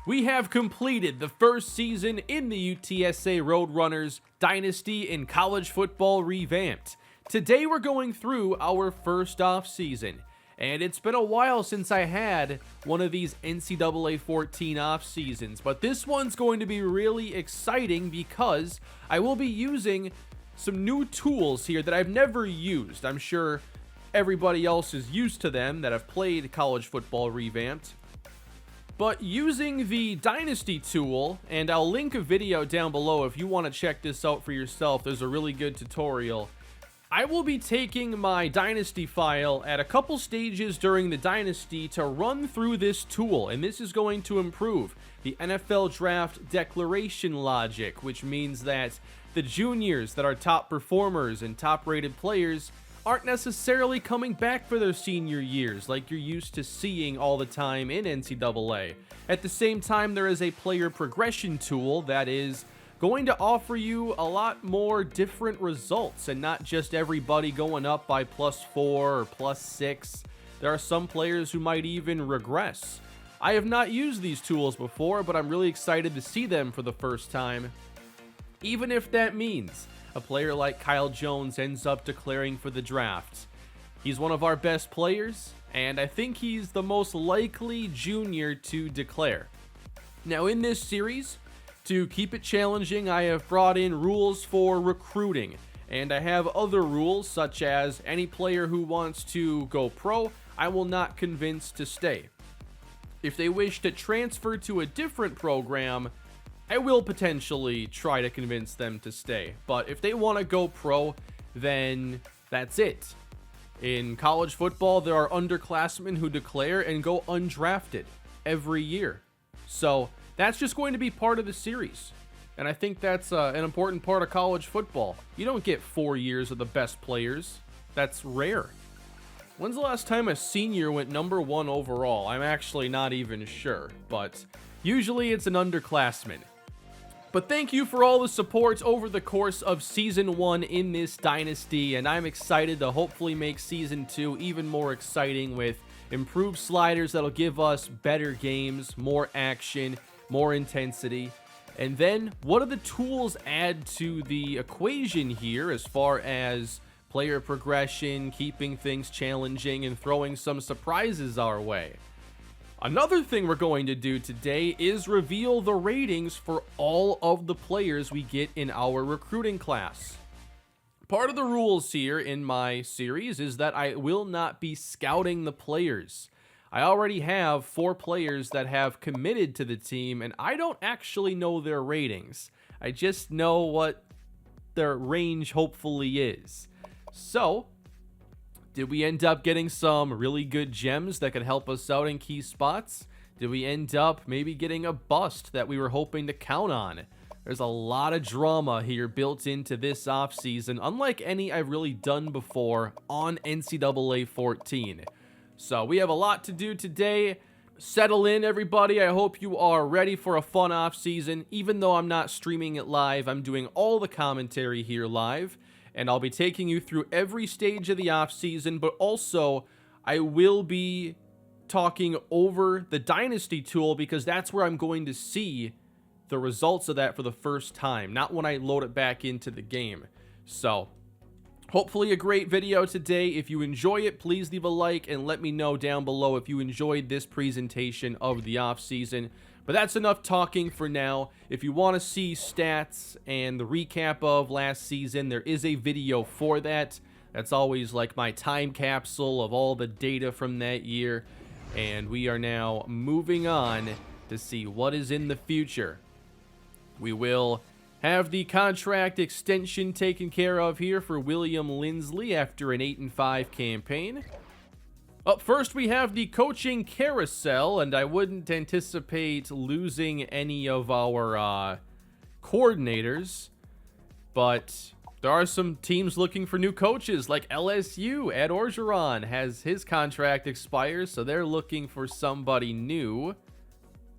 We have completed the first season in the UTSA Roadrunners Dynasty in College Football Revamped. Today we're going through our first off-season, and it's been a while since I had one of these NCAA 14 off-seasons, but this one's going to be really exciting because I will be using some new tools here that I've never used. I'm sure everybody else is used to them that have played College Football Revamped. But using the Dynasty tool, and I'll link a video down below if you want to check this out for yourself, there's a really good tutorial. I will be taking my Dynasty file at a couple stages during the Dynasty to run through this tool, and this is going to improve the NFL Draft declaration logic, which means that the juniors that are top performers and top rated players aren't necessarily coming back for their senior years like you're used to seeing all the time in NCAA. At the same time, there is a player progression tool that is going to offer you a lot more different results and not just everybody going up by +4 or +6. There are some players who might even regress. I have not used these tools before, but I'm really excited to see them for the first time. Even if that means a player like Kyle Jones ends up declaring for the draft. He's one of our best players, and I think he's the most likely junior to declare. Now in this series, to keep it challenging, I have brought in rules for recruiting, and I have other rules such as any player who wants to go pro, I will not convince to stay. If they wish to transfer to a different program, I will potentially try to convince them to stay, but if they want to go pro, then that's it. In college football, there are underclassmen who declare and go undrafted every year. So that's just going to be part of the series, and I think that's an important part of college football. You don't get 4 years of the best players. That's rare. When's the last time a senior went #1 overall? I'm actually not even sure, but usually it's an underclassman. But thank you for all the support over the course of Season 1 in this Dynasty, and I'm excited to hopefully make Season 2 even more exciting with improved sliders that'll give us better games, more action, more intensity. And then, what do the tools add to the equation here as far as player progression, keeping things challenging, and throwing some surprises our way? Another thing we're going to do today is reveal the ratings for all of the players we get in our recruiting class. Part of the rules here in my series is that I will not be scouting the players. I already have 4 players that have committed to the team, and I don't actually know their ratings. I just know what their range hopefully is. So, did we end up getting some really good gems that could help us out in key spots? Did we end up maybe getting a bust that we were hoping to count on? There's a lot of drama here built into this offseason, unlike any I've really done before on NCAA 14. So we have a lot to do today. Settle in, everybody. I hope you are ready for a fun offseason. Even though I'm not streaming it live, I'm doing all the commentary here live. And I'll be taking you through every stage of the offseason, but also I will be talking over the Dynasty tool because that's where I'm going to see the results of that for the first time, not when I load it back into the game. So, hopefully a great video today. If you enjoy it, please leave a like and let me know down below if you enjoyed this presentation of the offseason. But that's enough talking for now. If you want to see stats and the recap of last season, there is a video for that. That's always like my time capsule of all the data from that year. And we are now moving on to see what is in the future. We will have the contract extension taken care of here for William Lindsley after an 8-5 campaign. Up first, we have the coaching carousel, and I wouldn't anticipate losing any of our coordinators, but there are some teams looking for new coaches, like LSU. Ed Orgeron has his contract expires, so they're looking for somebody new.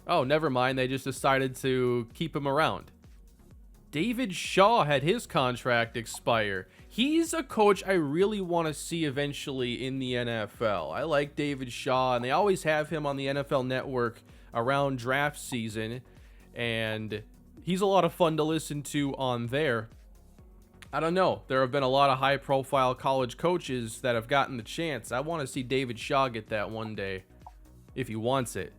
Oh, never mind, they just decided to keep him around. David Shaw had his contract expire. He's a coach I really want to see eventually in the NFL. I like David Shaw, and they always have him on the NFL Network around draft season, and he's a lot of fun to listen to on there. I don't know. There have been a lot of high-profile college coaches that have gotten the chance. I want to see David Shaw get that one day, if he wants it.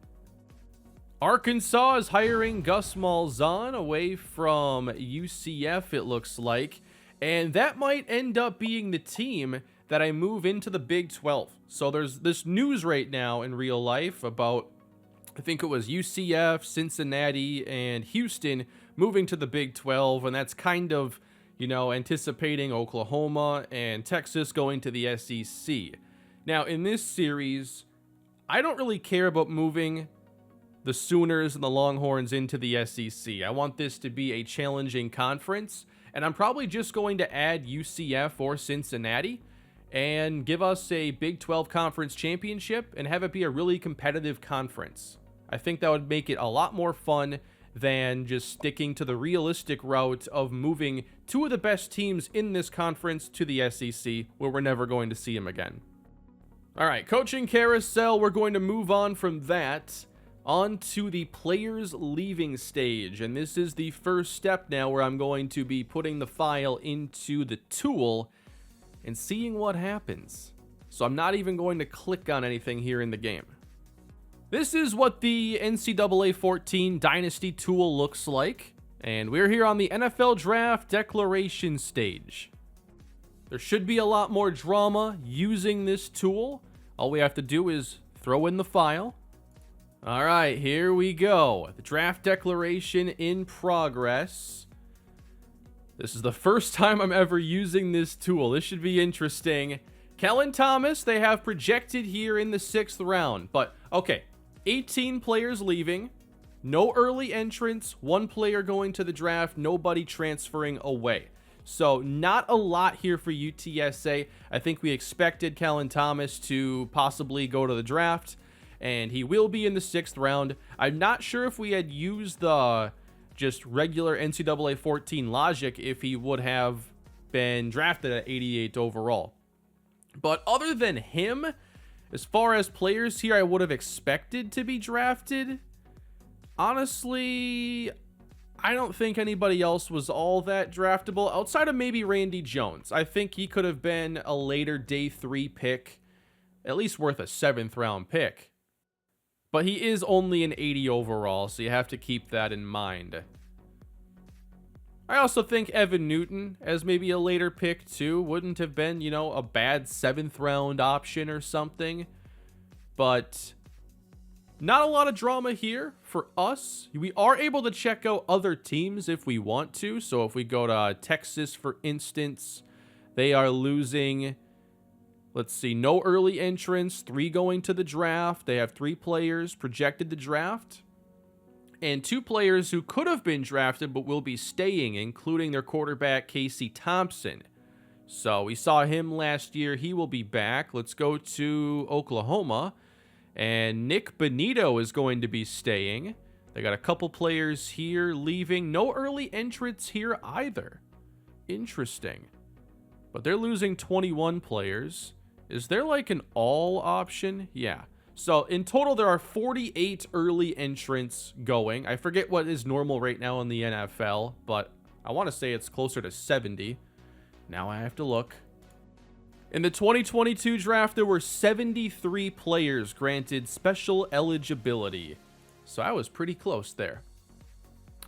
Arkansas is hiring Gus Malzahn away from UCF, it looks like. And that might end up being the team that I move into the Big 12. So there's this news right now in real life about, I think it was UCF, Cincinnati, and Houston moving to the Big 12. And that's kind of, you know, anticipating Oklahoma and Texas going to the SEC. Now, in this series, I don't really care about moving the Sooners and the Longhorns into the SEC. I want this to be a challenging conference, and I'm probably just going to add UCF or Cincinnati and give us a Big 12 conference championship and have it be a really competitive conference. I think that would make it a lot more fun than just sticking to the realistic route of moving two of the best teams in this conference to the SEC, where we're never going to see them again. All right, coaching carousel, we're going to move on from that on to the players leaving stage, and this is the first step now where I'm going to be putting the file into the tool and seeing what happens. So I'm not even going to click on anything here in the game. This is what the NCAA 14 Dynasty tool looks like, and we're here on the NFL Draft Declaration stage. There should be a lot more drama using this tool. All we have to do is throw in the file. All right, here we go. The draft declaration in progress. This is the first time I'm ever using this tool. This should be interesting. Kellen Thomas, they have projected here in the 6th round. But, okay, 18 players leaving. No early entrants. 1 player going to the draft. Nobody transferring away. So, not a lot here for UTSA. I think we expected Kellen Thomas to possibly go to the draft, and he will be in the 6th round. I'm not sure if we had used the just regular NCAA 14 logic if he would have been drafted at 88 overall. But other than him, as far as players here I would have expected to be drafted, honestly, I don't think anybody else was all that draftable outside of maybe Randy Jones. I think he could have been a later day 3 pick, at least worth a 7th round pick. But he is only an 80 overall, so you have to keep that in mind. I also think Evan Newton, as maybe a later pick too, wouldn't have been, you know, a bad 7th round option or something. But not a lot of drama here for us. We are able to check out other teams if we want to. So if we go to Texas, for instance, they are losing, let's see, no early entrants, 3 going to the draft. They have 3 players projected to draft, and 2 players who could have been drafted but will be staying, including their quarterback, Casey Thompson. So we saw him last year. He will be back. Let's go to Oklahoma, and Nick Bonito is going to be staying. They got a couple players here leaving. No early entrants here either. Interesting. But they're losing 21 players. Is there like an all option? Yeah. So in total, there are 48 early entrants going. I forget what is normal right now in the NFL, but I want to say it's closer to 70. Now I have to look. In the 2022 draft, there were 73 players granted special eligibility. So I was pretty close there.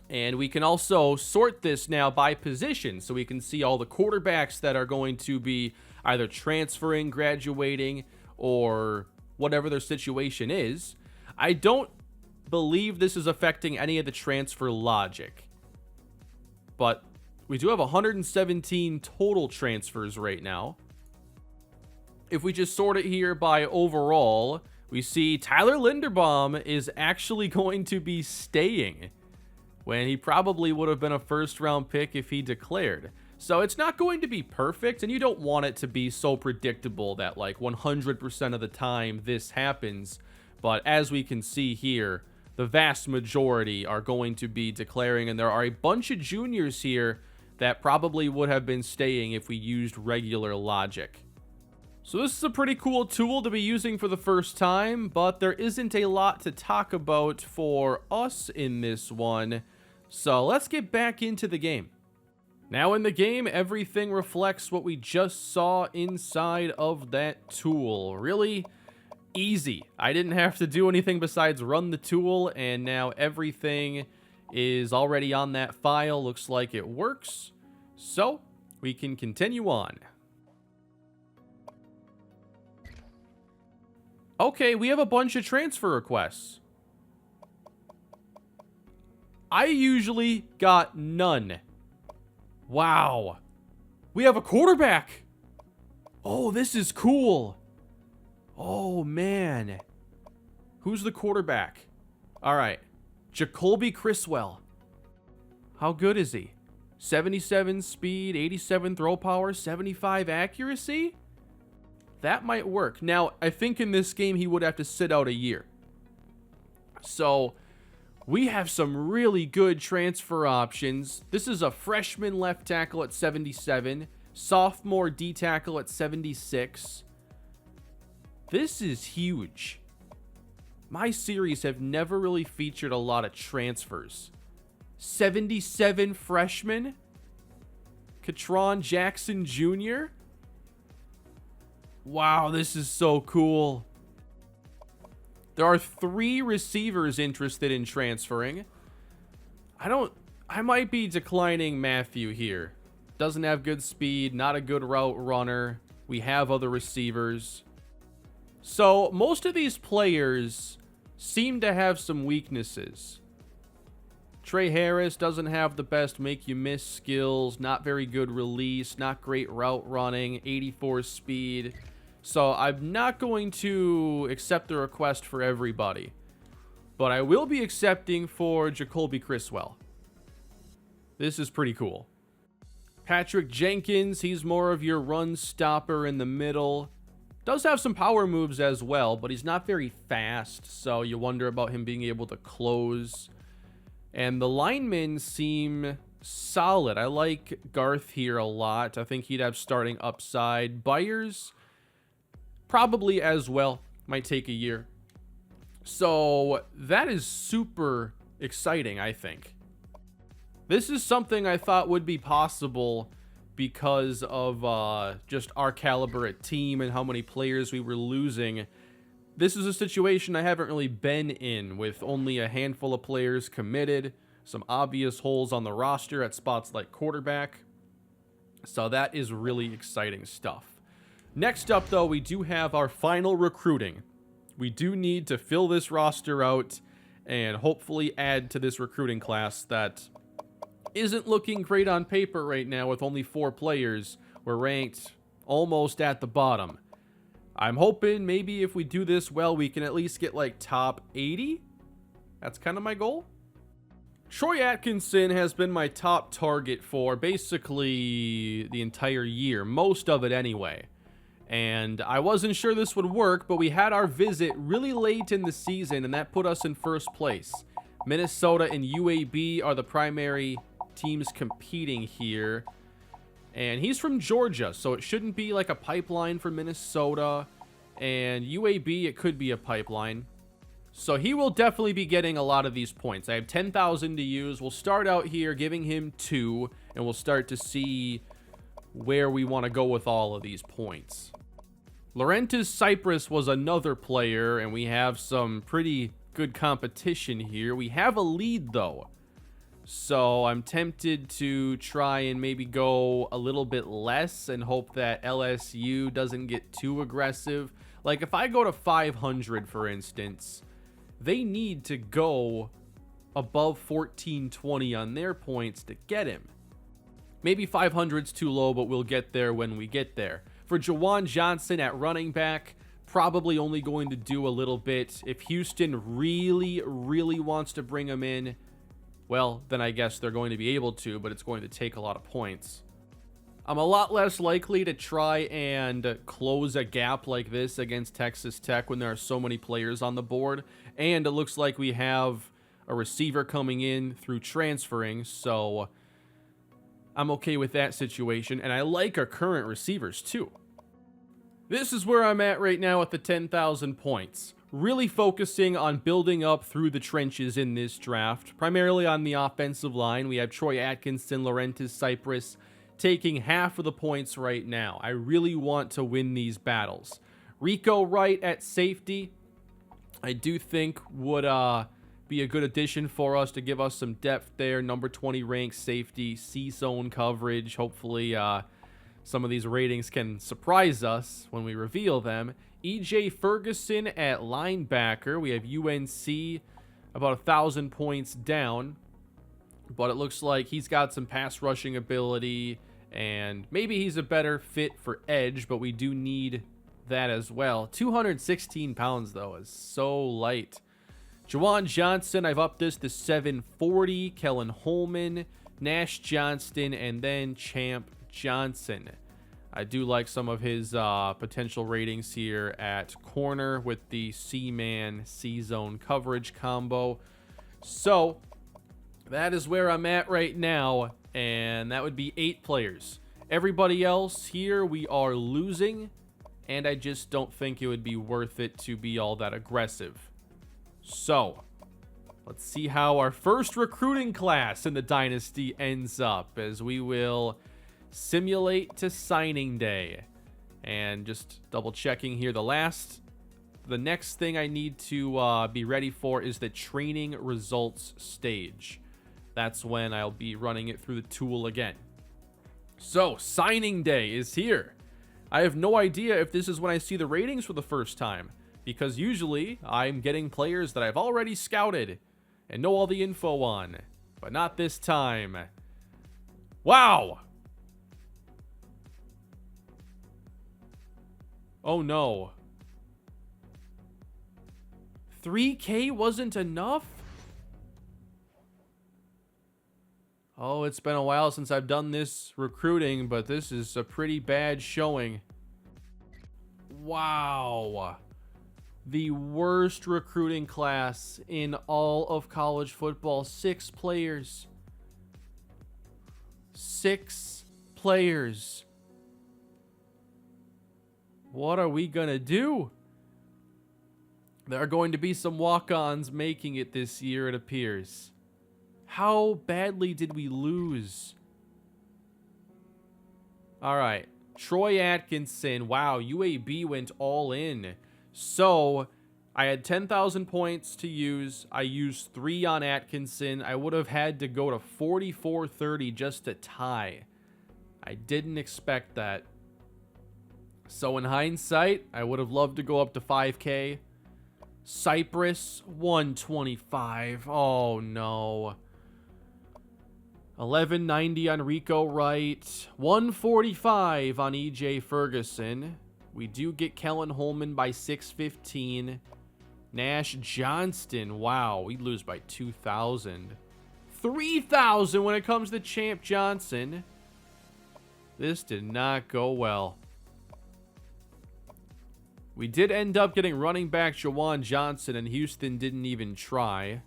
And we can also sort this now by position, so we can see all the quarterbacks that are going to be either transferring, graduating, or whatever their situation is. I don't believe this is affecting any of the transfer logic, but we do have 117 total transfers right now. If we just sort it here by overall, we see Tyler Linderbaum is actually going to be staying, when he probably would have been a 1st round pick if he declared. So it's not going to be perfect, and you don't want it to be so predictable that like 100% of the time this happens. But as we can see here, the vast majority are going to be declaring, and there are a bunch of juniors here that probably would have been staying if we used regular logic. So this is a pretty cool tool to be using for the first time, but there isn't a lot to talk about for us in this one. So let's get back into the game. Now in the game, everything reflects what we just saw inside of that tool. Really easy. I didn't have to do anything besides run the tool, and now everything is already on that file. Looks like it works. So we can continue on. Okay, we have a bunch of transfer requests. I usually got none. Wow. We have a quarterback. Oh, this is cool. Oh, man. Who's the quarterback? All right. Jacoby Criswell. How good is he? 77 speed, 87 throw power, 75 accuracy? That might work. Now, I think in this game he would have to sit out a year. So, we have some really good transfer options. This is a freshman left tackle at 77, sophomore D tackle at 76. This is huge. My series have never really featured a lot of transfers. 77 freshmen? Katron Jackson Jr.? Wow, this is so cool. There are 3 receivers interested in transferring. I might be declining Matthew here. Doesn't have good speed, not a good route runner. We have other receivers. So, most of these players seem to have some weaknesses. Trey Harris doesn't have the best make you miss skills, not very good release, not great route running, 84 speed. So I'm not going to accept the request for everybody, but I will be accepting for Jacoby Criswell. This is pretty cool. Patrick Jenkins, he's more of your run stopper in the middle. Does have some power moves as well, but he's not very fast, so you wonder about him being able to close. And the linemen seem solid. I like Garth here a lot. I think he'd have starting upside. Byers, probably as well. Might take a year. So that is super exciting, I think. This is something I thought would be possible because of just our caliber at team and how many players we were losing. This is a situation I haven't really been in, with only a handful of players committed, some obvious holes on the roster at spots like quarterback. So that is really exciting stuff. Next up, though, we do have our final recruiting. We do need to fill this roster out and hopefully add to this recruiting class that isn't looking great on paper right now with only 4 players. We're ranked almost at the bottom. I'm hoping maybe if we do this well, we can at least get like top 80. That's kind of my goal. Troy Atkinson has been my top target for basically the entire year, most of it anyway. And I wasn't sure this would work, but we had our visit really late in the season, and that put us in first place. Minnesota and UAB are the primary teams competing here. And he's from Georgia, so it shouldn't be like a pipeline for Minnesota. And UAB, it could be a pipeline. So he will definitely be getting a lot of these points. I have 10,000 to use. We'll start out here giving him 2, and we'll start to see where we want to go with all of these points. Laurentis Cypress was another player, and we have some pretty good competition here. We have a lead, though. So I'm tempted to try and maybe go a little bit less and hope that LSU doesn't get too aggressive. Like if I go to 500, for instance, they need to go above 1420 on their points to get him. Maybe 500's too low, but we'll get there when we get there. For Jawan Johnson at running back, probably only going to do a little bit. If Houston really, really wants to bring him in, well, then I guess they're going to be able to, but it's going to take a lot of points. I'm a lot less likely to try and close a gap like this against Texas Tech when there are so many players on the board. And it looks like we have a receiver coming in through transferring, so I'm okay with that situation. And I like our current receivers too. This is where I'm at right now at the 10,000 points. Really focusing on building up through the trenches in this draft, primarily on the offensive line. We have Troy Atkinson, Laurentis Cypress taking half of the points right now. I really want to win these battles. Rico Wright at safety, I do think would be a good addition for us to give us some depth there. Number 20 ranked safety, C-zone coverage. Hopefully some of these ratings can surprise us when we reveal them. E.J. Ferguson at linebacker. We have UNC about 1,000 points down, but it looks like he's got some pass rushing ability, and maybe he's a better fit for edge, but we do need that as well. 216 pounds, though, is so light. Juwan Johnson, I've upped this to 740. Kellen Holman, Nash Johnston, and then Champ Johnson. I do like some of his potential ratings here at corner with the C-man, C-zone coverage combo. So that is where I'm at right now, and that would be 8 players. Everybody else here, we are losing, and I just don't think it would be worth it to be all that aggressive. So let's see how our first recruiting class in the Dynasty ends up, as we will simulate to signing day. And just double checking here, the next thing I need to be ready for is the training results stage. That's when I'll be running it through the tool again. So signing day is here. I have no idea if this is when I see the ratings for the first time, because usually I'm getting players that I've already scouted and know all the info on, but not this time. Wow. Oh no. 3K wasn't enough? Oh, it's been a while since I've done this recruiting, but this is a pretty bad showing. Wow. The worst recruiting class in all of college football. 6 players. 6 players. What are we gonna do? There are going to be some walk-ons making it this year, it appears. How badly did we lose? All right. Troy Atkinson. Wow, UAB went all in. So I had 10,000 points to use. I used 3 on Atkinson. I would have had to go to 4430 just to tie. I didn't expect that. So in hindsight, I would have loved to go up to 5K. Cypress, 125. Oh, no. 1190 on Rico Wright. 145 on E.J. Ferguson. We do get Kellen Holman by 615. Nash Johnston. Wow, we lose by 2,000. 3,000 when it comes to Champ Johnson. This did not go well. We did end up getting running back Juwan Johnson, and Houston didn't even try.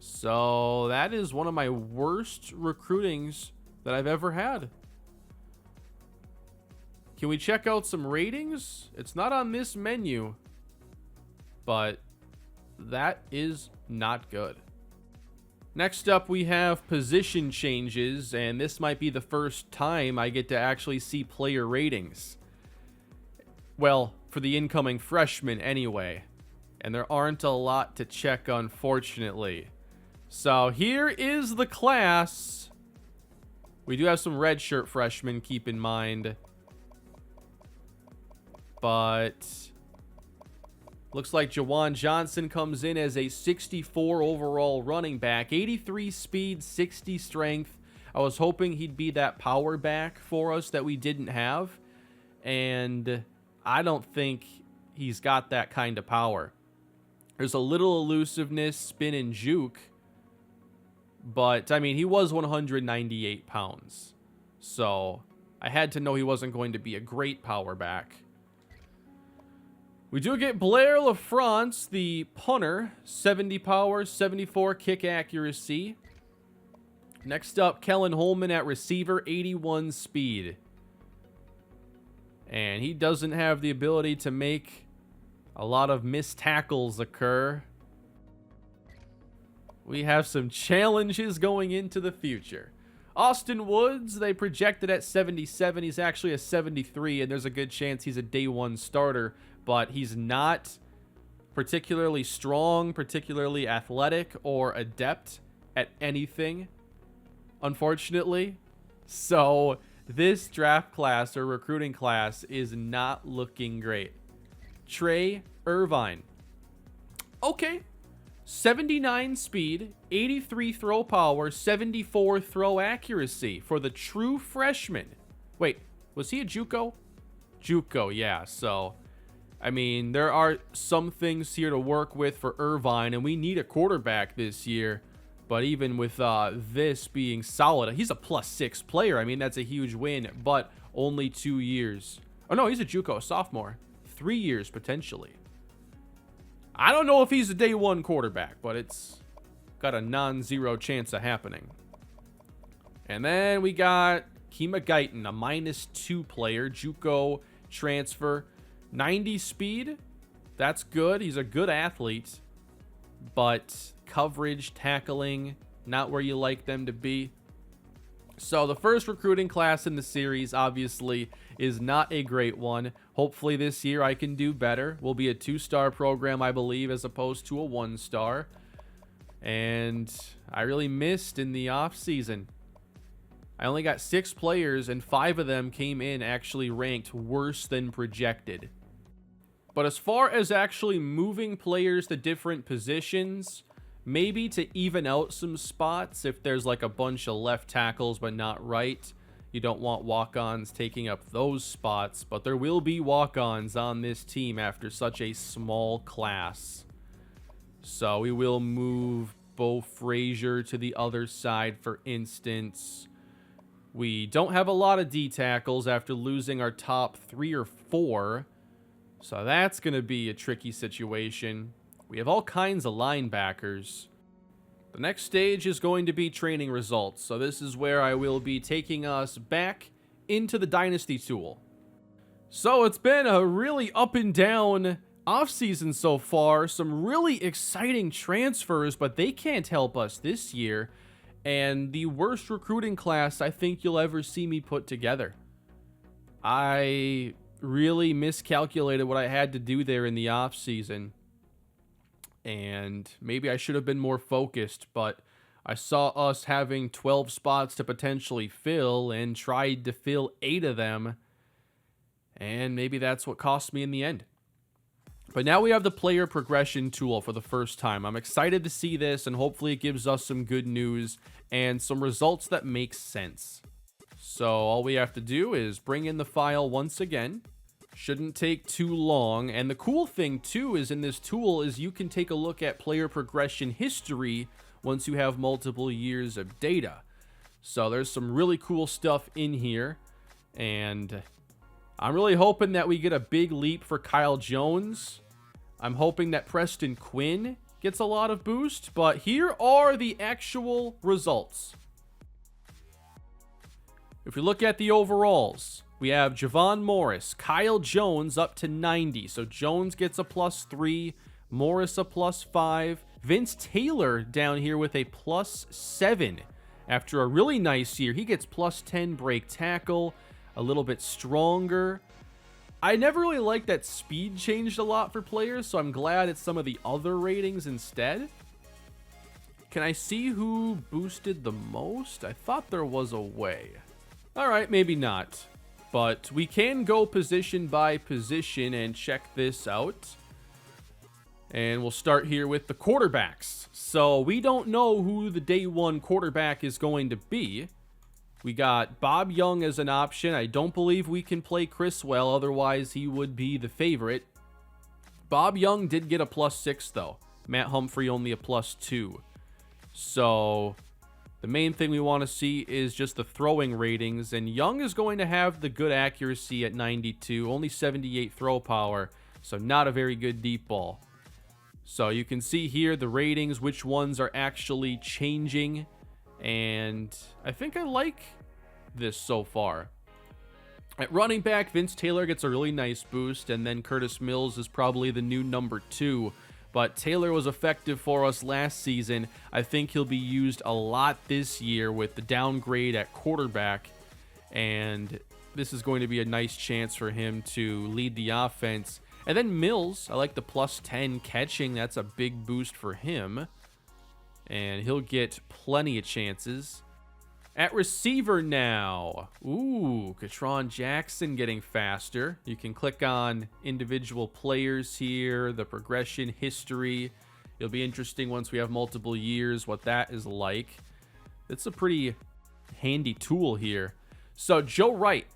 So that is one of my worst recruitings that I've ever had. Can we check out some ratings? It's not on this menu, but that is not good. Next up, we have position changes, and this might be the first time I get to actually see player ratings. Well, for the incoming freshmen anyway. And there aren't a lot to check, unfortunately. So here is the class. We do have some redshirt freshmen, keep in mind. But looks like Juwan Johnson comes in as a 64 overall running back. 83 speed, 60 strength. I was hoping he'd be that power back for us that we didn't have. And I don't think he's got that kind of power. There's a little elusiveness, spin, and juke. But, I mean, he was 198 pounds. So, I had to know he wasn't going to be a great power back. We do get Blair LaFrance, the punter. 70 power, 74 kick accuracy. Next up, Kellen Holman at receiver, 81 speed. And he doesn't have the ability to make a lot of missed tackles occur. We have some challenges going into the future. Austin Woods, they projected at 77. He's actually a 73, and there's a good chance he's a day one starter, but he's not particularly strong, particularly athletic, or adept at anything, unfortunately. So this draft class or recruiting class is not looking great. Trey Irvine. Okay. 79 speed, 83 throw power, 74 throw accuracy for the true freshman. Wait, was he a JUCO? JUCO, yeah. So, I mean, there are some things here to work with for Irvine, and we need a quarterback this year. But even with this being solid, he's a +6 player. I mean, that's a huge win, but only 2 years. Oh, no, he's a JUCO sophomore. 3 years, potentially. I don't know if he's a day one quarterback, but it's got a non-zero chance of happening. And then we got Kima Guyton, a -2 player, JUCO transfer. 90 speed, that's good. He's a good athlete, but coverage, tackling, not where you like them to be. So the first recruiting class in the series, obviously, is not a great one. Hopefully this year I can do better. We'll be a 2-star program, I believe, as opposed to a 1-star. And I really missed in the offseason. I only got 6 players, and 5 of them came in actually ranked worse than projected. But as far as actually moving players to different positions, maybe to even out some spots, if there's like a bunch of left tackles but not right, you don't want walk-ons taking up those spots, but there will be walk-ons on this team after such a small class. So we will move Bo Frazier to the other side, for instance. We don't have a lot of D tackles after losing our top 3 or 4, so that's going to be a tricky situation. We have all kinds of linebackers. The next stage is going to be training results, so this is where I will be taking us back into the Dynasty tool. So it's been a really up and down offseason so far, some really exciting transfers, but they can't help us this year, and the worst recruiting class I think you'll ever see me put together. I really miscalculated what I had to do there in the offseason. And maybe I should have been more focused, but I saw us having 12 spots to potentially fill and tried to fill 8 of them. And maybe that's what cost me in the end. But now we have the player progression tool for the first time. I'm excited to see this, and hopefully it gives us some good news and some results that make sense. So all we have to do is bring in the file once again. Shouldn't take too long. And the cool thing too is in this tool is you can take a look at player progression history once you have multiple years of data. So there's some really cool stuff in here, and I'm really hoping that we get a big leap for Kyle Jones. I'm hoping that Preston Quinn gets a lot of boost, but here are the actual results. If we look at the overalls, we have Javon Morris, Kyle Jones up to 90. So Jones gets a +3, Morris a +5. Vince Taylor down here with a +7. After a really nice year, he gets +10 break tackle, a little bit stronger. I never really liked that speed changed a lot for players, so I'm glad it's some of the other ratings instead. Can I see who boosted the most? I thought there was a way. All right, maybe not. But we can go position by position and check this out. And we'll start here with the quarterbacks. So we don't know who the day one quarterback is going to be. We got Bob Young as an option. I don't believe we can play Criswell, otherwise he would be the favorite. Bob Young did get a +6 though. Matt Humphrey only a +2. So the main thing we want to see is just the throwing ratings, and Young is going to have the good accuracy at 92, only 78 throw power, so not a very good deep ball. So you can see here the ratings, which ones are actually changing, and I think I like this so far. At running back, Vince Taylor gets a really nice boost, and then Curtis Mills is probably the new number 2. But Taylor was effective for us last season. I think he'll be used a lot this year with the downgrade at quarterback, and this is going to be a nice chance for him to lead the offense. And then Mills, I like the plus 10 catching. That's a big boost for him, and he'll get plenty of chances. At receiver now, Katron Jackson getting faster. You can click on individual players here, the progression history. It'll be interesting once we have multiple years what that is like. It's a pretty handy tool here. So Joe Wright,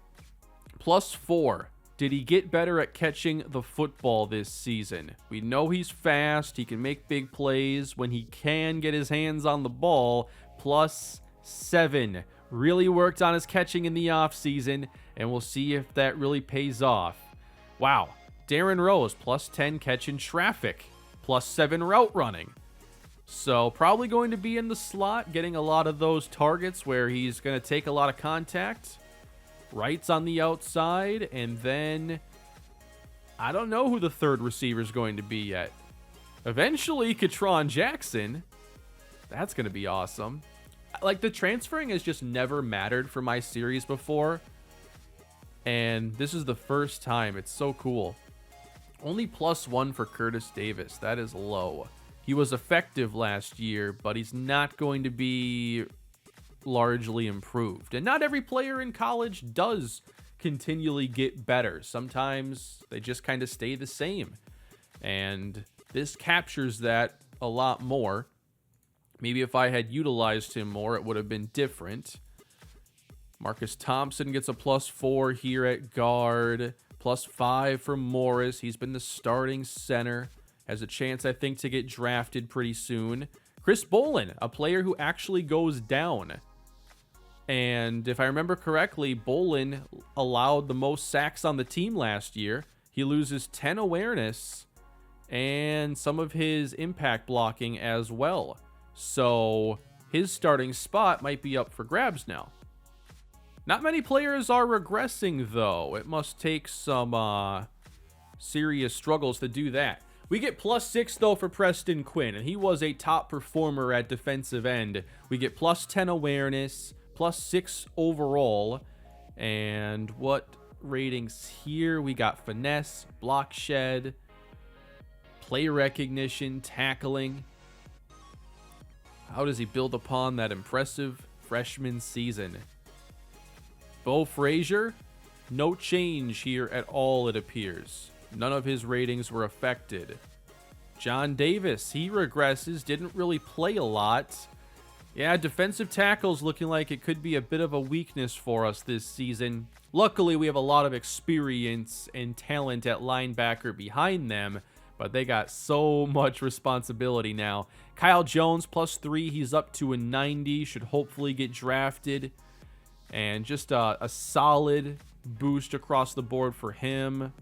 plus 4. Did he get better at catching the football this season? We know he's fast. He can make big plays when he can get his hands on the ball. Plus 7. Really worked on his catching in the offseason, and we'll see if that really pays off. Wow. Darren Rose, plus 10 catching traffic. Plus 7 route running. So probably going to be in the slot, getting a lot of those targets where he's going to take a lot of contact. Wright's on the outside, and then I don't know who the third receiver is going to be yet. Eventually, Katron Jackson. That's going to be awesome. Like, the transferring has just never mattered for my series before, and this is the first time. It's so cool. Only plus 1 for Curtis Davis. That is low. He was effective last year, but he's not going to be largely improved. And not every player in college does continually get better. Sometimes they just kind of stay the same, and this captures that a lot more. Maybe if I had utilized him more, it would have been different. Marcus Thompson gets a plus 4 here at guard. Plus 5 for Morris. He's been the starting center. Has a chance, I think, to get drafted pretty soon. Chris Bolin, a player who actually goes down. And if I remember correctly, Bolin allowed the most sacks on the team last year. He loses 10 awareness and some of his impact blocking as well. So his starting spot might be up for grabs now. Not many players are regressing, though. It must take some serious struggles to do that. We get plus 6, though, for Preston Quinn, and he was a top performer at defensive end. We get plus 10 awareness, plus 6 overall. And what ratings here? We got finesse, block shed, play recognition, tackling. How does he build upon that impressive freshman season? Bo Frazier, no change here at all, it appears. None of his ratings were affected. John Davis, he regresses, didn't really play a lot. Yeah, defensive tackles looking like it could be a bit of a weakness for us this season. Luckily, we have a lot of experience and talent at linebacker behind them, but they got so much responsibility now. Kyle Jones, plus 3. He's up to a 90. Should hopefully get drafted. And just a solid boost across the board for him.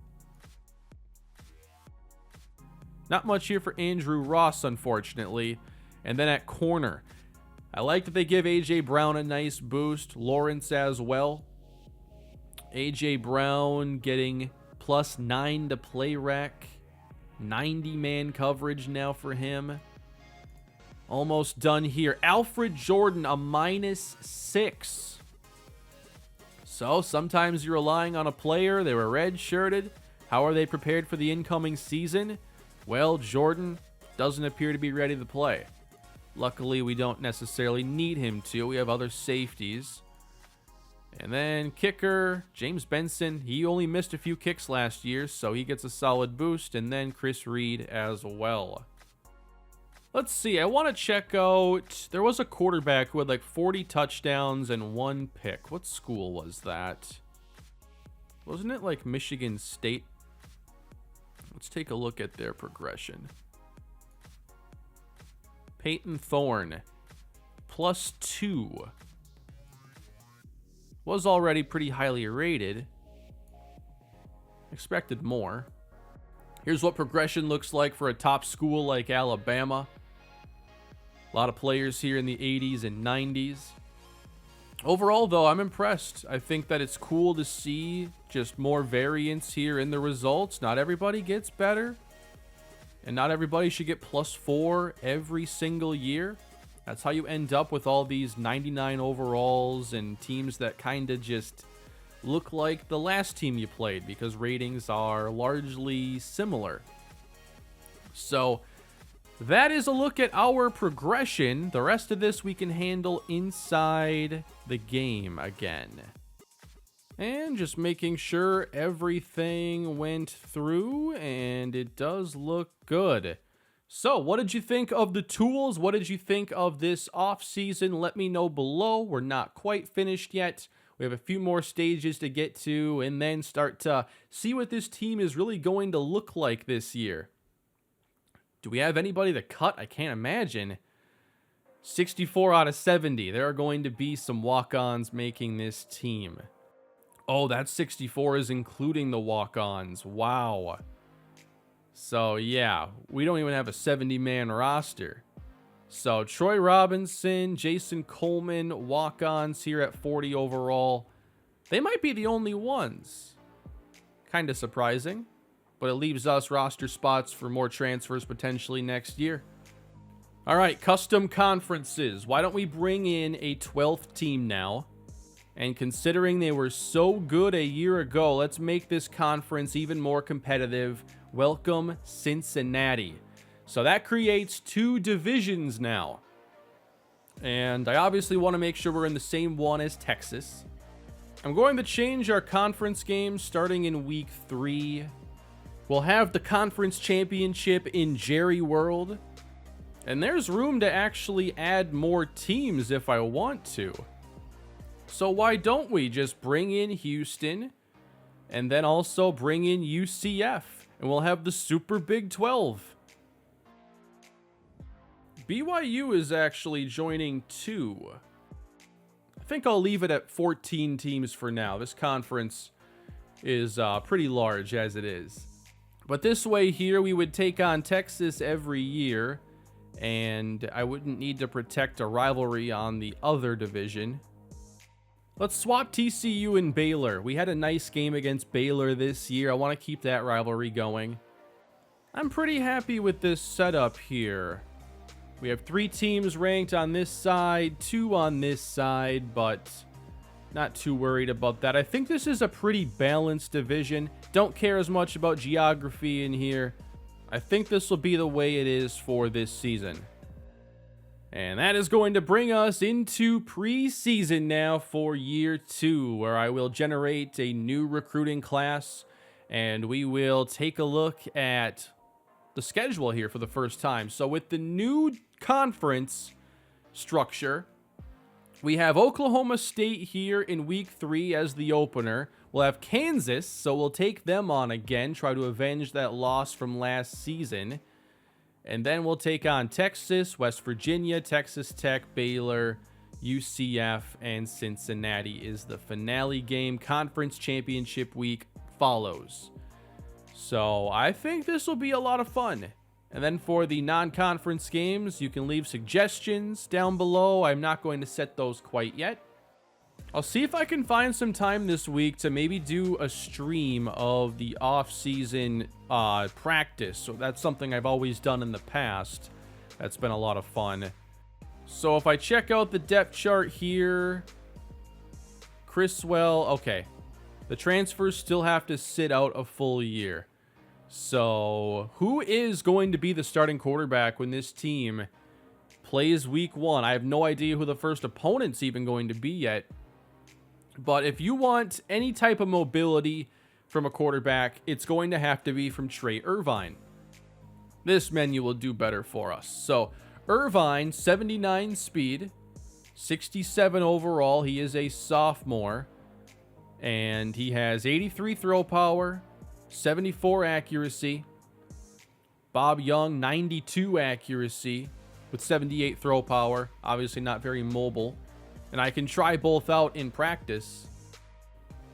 Not much here for Andrew Ross, unfortunately. And then at corner, I like that they give A.J. Brown a nice boost. Lawrence as well. A.J. Brown getting plus 9 to play rec. 90-man coverage now for him. Almost done here. Alfred Jordan, a minus 6. So sometimes you're relying on a player. They were red-shirted. How are they prepared for the incoming season? Well, Jordan doesn't appear to be ready to play. Luckily, we don't necessarily need him to. We have other safeties. And then kicker, James Benson. He only missed a few kicks last year, so he gets a solid boost. And then Chris Reed as well. Let's see. I want to check out... There was a quarterback who had like 40 touchdowns and 1 pick. What school was that? Wasn't it like Michigan State? Let's take a look at their progression. Peyton Thorne, plus 2. Was already pretty highly rated. Expected more. Here's what progression looks like for a top school like Alabama. A lot of players here in the 80s and 90s. Overall, though, I'm impressed. I think that it's cool to see just more variance here in the results. Not everybody gets better, and not everybody should get +4 every single year. That's how you end up with all these 99 overalls and teams that kind of just look like the last team you played because ratings are largely similar. So that is a look at our progression. The rest of this we can handle inside the game again. And just making sure everything went through, and it does look good. So what did you think of the tools? What did you think of this off-season? Let me know below. We're not quite finished yet. We have a few more stages to get to and then start to see what this team is really going to look like this year. Do we have anybody to cut? I can't imagine. 64 out of 70. There are going to be some walk-ons making this team. Oh, that 64 is including the walk-ons. Wow. So, yeah, we don't even have a 70-man roster. So, Troy Robinson, Jason Coleman, walk-ons here at 40 overall. They might be the only ones. Kind of surprising. But it leaves us roster spots for more transfers potentially next year. All right, custom conferences. Why don't we bring in a 12th team now? And considering they were so good a year ago, let's make this conference even more competitive. Welcome, Cincinnati. So that creates 2 divisions now. And I obviously want to make sure we're in the same one as Texas. I'm going to change our conference games starting in week 3. We'll have the conference championship in Jerry World. And there's room to actually add more teams if I want to. So why don't we just bring in Houston and then also bring in UCF, and we'll have the Super Big 12. BYU is actually joining 2. I think I'll leave it at 14 teams for now. This conference is pretty large as it is. But this way here, we would take on Texas every year, and I wouldn't need to protect a rivalry on the other division. Let's swap TCU and Baylor. We had a nice game against Baylor this year. I want to keep that rivalry going. I'm pretty happy with this setup here. We have 3 teams ranked on this side, 2 on this side, but not too worried about that. I think this is a pretty balanced division. Don't care as much about geography in here. I think this will be the way it is for this season. And that is going to bring us into preseason now for year 2, where I will generate a new recruiting class, and we will take a look at the schedule here for the first time. So with the new conference structure, we have Oklahoma State here in week 3 as the opener. We'll have Kansas, so we'll take them on again, try to avenge that loss from last season. And then we'll take on Texas, West Virginia, Texas Tech, Baylor, UCF, and Cincinnati is the finale game. Conference championship week follows. So I think this will be a lot of fun. And then for the non-conference games, you can leave suggestions down below. I'm not going to set those quite yet. I'll see if I can find some time this week to maybe do a stream of the off-season practice. So that's something I've always done in the past. That's been a lot of fun. So if I check out the depth chart here, Criswell, okay. The transfers still have to sit out a full year. So who is going to be the starting quarterback when this team plays week 1? I have no idea who the first opponent's even going to be yet. But if you want any type of mobility from a quarterback, it's going to have to be from Trey Irvine. This menu will do better for us. So Irvine, 79 speed, 67 overall. He is a sophomore. And he has 83 throw power, 74 accuracy. Bob Young, 92 accuracy with 78 throw power. Obviously not very mobile. And I can try both out in practice.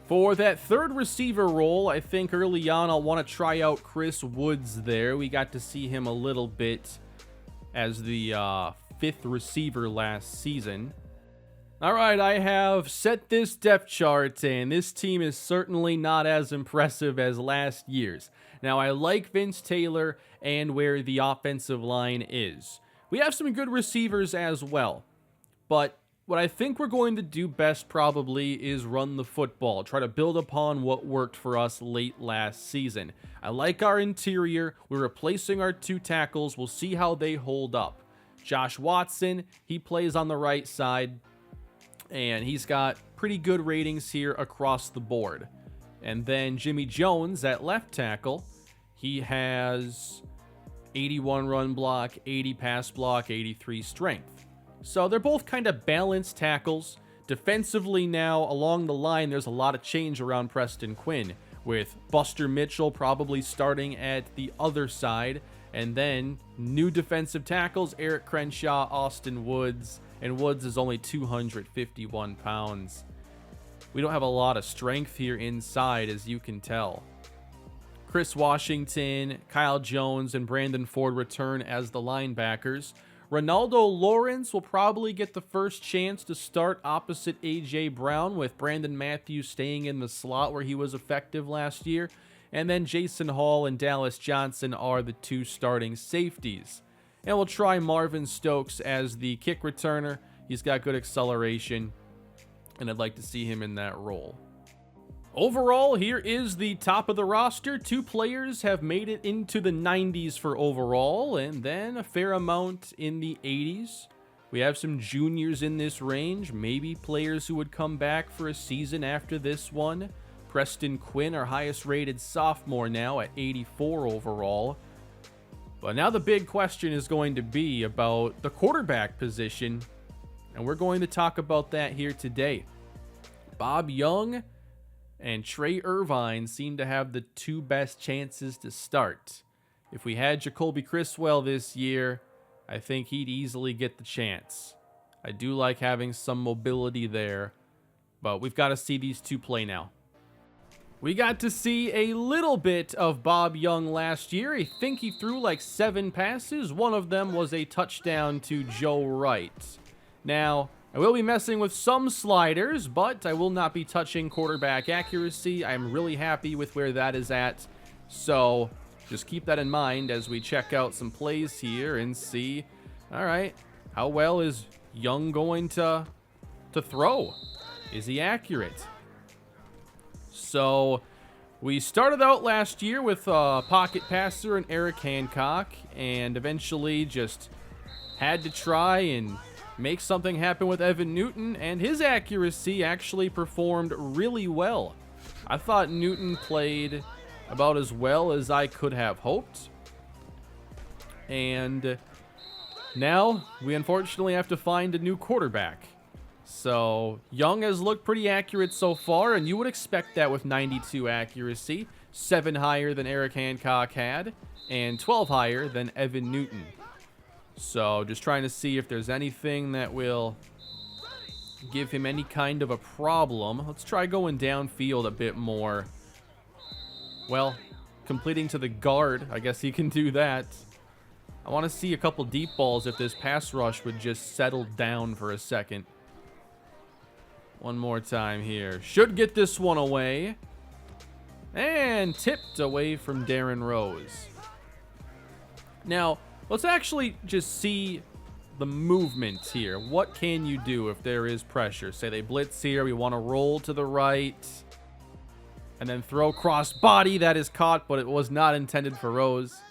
For that third receiver role, I think early on I'll want to try out Chris Woods there. We got to see him a little bit as the 5th receiver last season. All right, I have set this depth chart, and this team is certainly not as impressive as last year's. Now, I like Vince Taylor and where the offensive line is. We have some good receivers as well, but what I think we're going to do best probably is run the football, try to build upon what worked for us late last season. I like our interior. We're replacing our 2 tackles. We'll see how they hold up. Josh Watson, he plays on the right side, and he's got pretty good ratings here across the board. And then Jimmy Jones at left tackle, he has 81 run block, 80 pass block, 83 strength. So they're both kind of balanced tackles. Defensively now, along the line, there's a lot of change around Preston Quinn, with Buster Mitchell probably starting at the other side, and then new defensive tackles, Eric Crenshaw, Austin Woods, and Woods is only 251 pounds. We don't have a lot of strength here inside, as you can tell. Chris Washington, Kyle Jones, and Brandon Ford return as the linebackers. Ronaldo Lawrence will probably get the first chance to start opposite A.J. Brown, with Brandon Matthews staying in the slot where he was effective last year. And then Jason Hall and Dallas Johnson are the 2 starting safeties. And we'll try Marvin Stokes as the kick returner. He's got good acceleration, and I'd like to see him in that role. Overall, here is the top of the roster. 2 players have made it into the 90s for overall, and then a fair amount in the 80s. We have some juniors in this range, maybe players who would come back for a season after this one. Preston Quinn, our highest rated sophomore now at 84 overall. But now the big question is going to be about the quarterback position, and we're going to talk about that here today. Bob Young and Trey Irvine seem to have the 2 best chances to start. If we had Jacoby Criswell this year, I think he'd easily get the chance. I do like having some mobility there, but we've got to see these 2 play now. We got to see a little bit of Bob Young last year. I think he threw like 7 passes. One of them was a touchdown to Joe Wright. Now, I will be messing with some sliders, but I will not be touching quarterback accuracy. I'm really happy with where that is at. So just keep that in mind as we check out some plays here and see, all right, how well is Young going to throw? Is he accurate? So we started out last year with a pocket passer and Eric Hancock, and eventually just had to try and make something happen with Evan Newton, and his accuracy actually performed really well. I thought Newton played about as well as I could have hoped. And now we unfortunately have to find a new quarterback. So Young has looked pretty accurate so far, and you would expect that with 92 accuracy, 7 higher than Eric Hancock had, and 12 higher than Evan Newton. So just trying to see if there's anything that will give him any kind of a problem. Let's try going downfield a bit more. Well, completing to the guard, I guess he can do that. I want to see a couple deep balls if this pass rush would just settle down for a second. One more time here. Should get this one away. And tipped away from Darren Rose. Now, let's actually just see the movement here. What can you do if there is pressure? Say they blitz here. We want to roll to the right. And then throw cross body. That is caught, but it was not intended for Rose.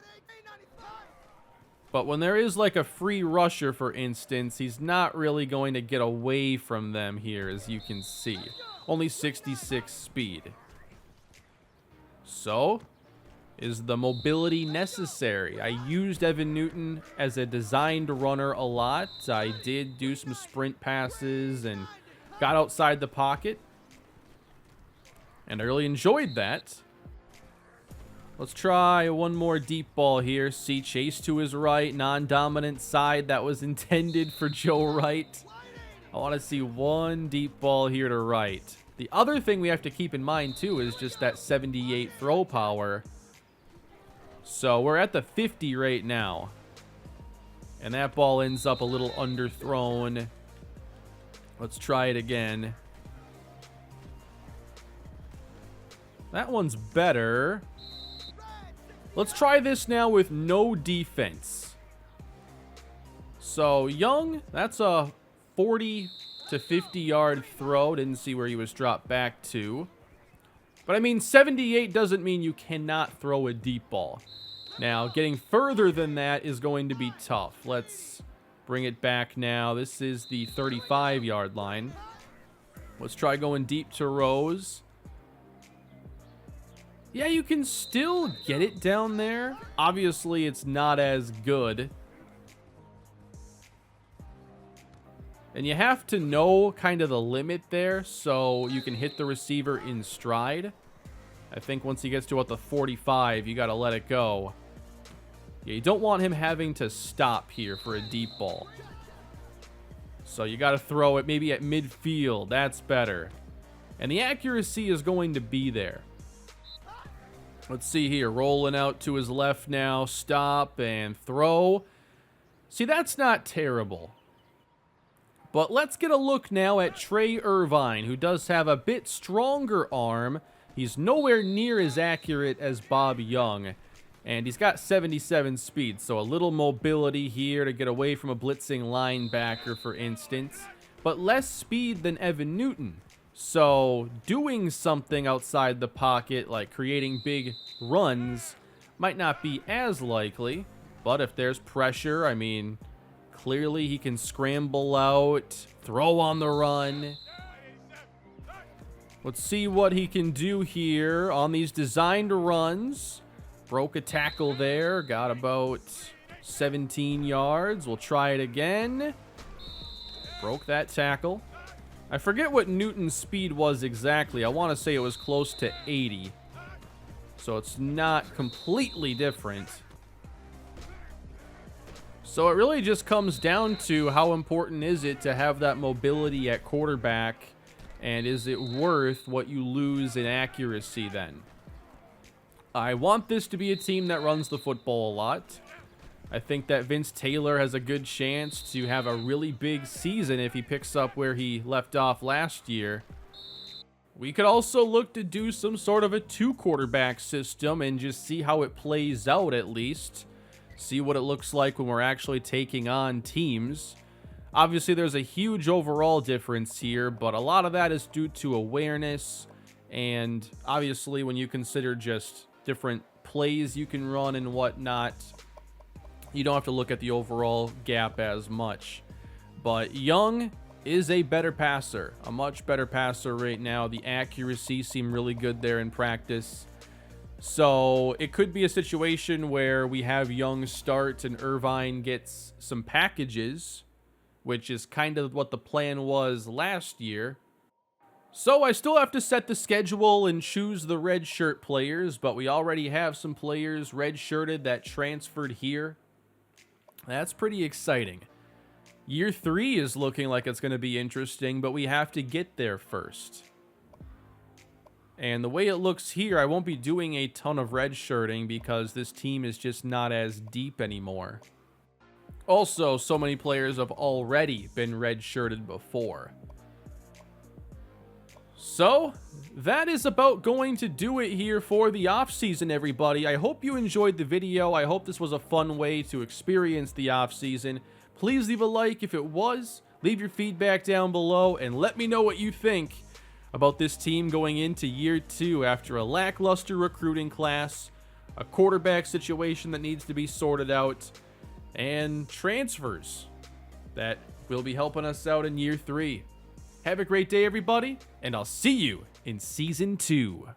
But when there is like a free rusher, for instance, he's not really going to get away from them here, as you can see. Only 66 speed. So, is the mobility necessary? I used Evan Newton as a designed runner a lot. I did do some sprint passes and got outside the pocket. And I really enjoyed that. Let's try one more deep ball here. See, chase to his right, non-dominant side. That was intended for Joe Wright. I want to see one deep ball here to right. The other thing we have to keep in mind, too, is just that 78 throw power. So we're at the 50 right now. And that ball ends up a little underthrown. Let's try it again. That one's better. Let's try this now with no defense. So Young, that's a 40 to 50 yard throw. Didn't see where he was dropped back to. But I mean, 78 doesn't mean you cannot throw a deep ball. Now, getting further than that is going to be tough. Let's bring it back now. This is the 35 yard line. Let's try going deep to Rose. Yeah, you can still get it down there. Obviously, it's not as good. And you have to know kind of the limit there so you can hit the receiver in stride. I think once he gets to about the 45, you got to let it go. Yeah, you don't want him having to stop here for a deep ball. So you got to throw it maybe at midfield. That's better. And the accuracy is going to be there. Let's see here. Rolling out to his left now. Stop and throw. See, that's not terrible. But let's get a look now at Trey Irvine, who does have a bit stronger arm. He's nowhere near as accurate as Bob Young. And he's got 77 speed, so a little mobility here to get away from a blitzing linebacker, for instance. But less speed than Evan Newton. So doing something outside the pocket, like creating big runs, might not be as likely. But if there's pressure, I mean, clearly he can scramble out, throw on the run. Let's see what he can do here on these designed runs. Broke a tackle there, got about 17 yards. We'll try it again. Broke that tackle. I forget what Newton's speed was exactly. I want to say it was close to 80. So it's not completely different. So it really just comes down to how important is it to have that mobility at quarterback, and is it worth what you lose in accuracy then? I want this to be a team that runs the football a lot. I think that Vince Taylor has a good chance to have a really big season if he picks up where he left off last year. We could also look to do some sort of a 2-quarterback system and just see how it plays out at least. See what it looks like when we're actually taking on teams. Obviously, there's a huge overall difference here, but a lot of that is due to awareness. And obviously, when you consider just different plays you can run and whatnot, you don't have to look at the overall gap as much. But Young is a better passer, a much better passer right now. The accuracy seemed really good there in practice. So it could be a situation where we have Young start and Irvine gets some packages, which is kind of what the plan was last year. So I still have to set the schedule and choose the redshirt players, but we already have some players redshirted that transferred here. That's pretty exciting. Year 3 is looking like it's going to be interesting, but we have to get there first. And the way it looks here, I won't be doing a ton of redshirting because this team is just not as deep anymore. Also, so many players have already been redshirted before. So, that is about going to do it here for the offseason, everybody. I hope you enjoyed the video. I hope this was a fun way to experience the offseason. Please leave a like if it was. Leave your feedback down below and let me know what you think about this team going into year 2 after a lackluster recruiting class, a quarterback situation that needs to be sorted out, and transfers that will be helping us out in year 3. Have a great day, everybody, and I'll see you in Season 2.